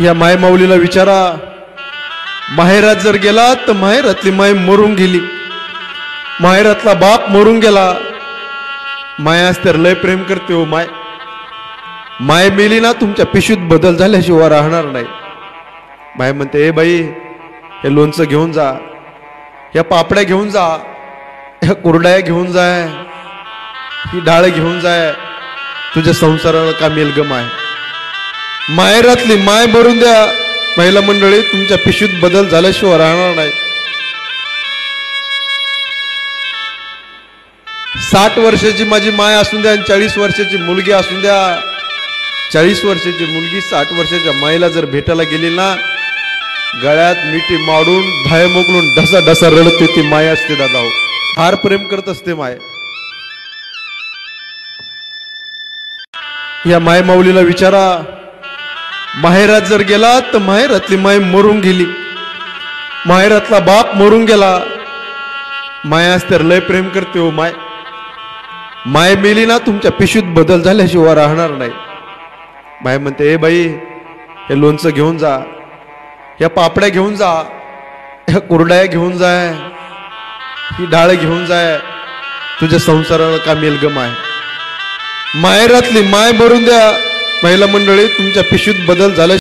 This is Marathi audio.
या माय माऊलीला विचारा, माहेरात जर गेला तर माहेरातली माय मरून गेली, माहेरातला बाप मरून गेला. मायास तर लय प्रेम करते हो माय. माय मेली ना तुमच्या पिशवीत बदल झाल्याशिवाय राहणार नाही. माय म्हणते, ए बाई, हे लोणचं घेऊन जा, या पापड्या घेऊन जा, ह्या कुरड्या घेऊन जाय, ही डाळ घेऊन जाय, तुझ्या संसाराला का मेलगम आहे. माहेरातली माय मरून द्या महिला मंडळी, तुमच्या पिशवीत बदल झाल्याशिवाय राहणार नाही. 60 वर्षाची माझी माय असून द्या आणि 40 वर्षाची मुलगी असून द्या, 40 वर्षाची मुलगी 60 वर्षाच्या मायला जर भेटायला गेली ना, गळ्यात मिठी माडून धाय मोकलून ढसा ढसा रडते ती माय असते दादा. हो, फार प्रेम करत असते माय. या माय माऊलीला विचारा, माहेरात जर गेला तर माहेरातली माय मरून गेली, माहेरातला बाप मरून गेला. मायास तर लय प्रेम करते हो माय. माय मेली ना तुमच्या पिशवीत बदल झाल्याशिवाय राहणार नाही. माय म्हणते, ए बाई, हे लोणचं घेऊन जा, या पापड्या घेऊन जा, ह्या कुरड्या घेऊन जाय, ही डाळ घेऊन जाय, तुझ्या संसाराला का मेलगम आहे. माहेरातली माय मरून द्या महिला मंडळी, तुमच्या पिशवीत बदल झाल्या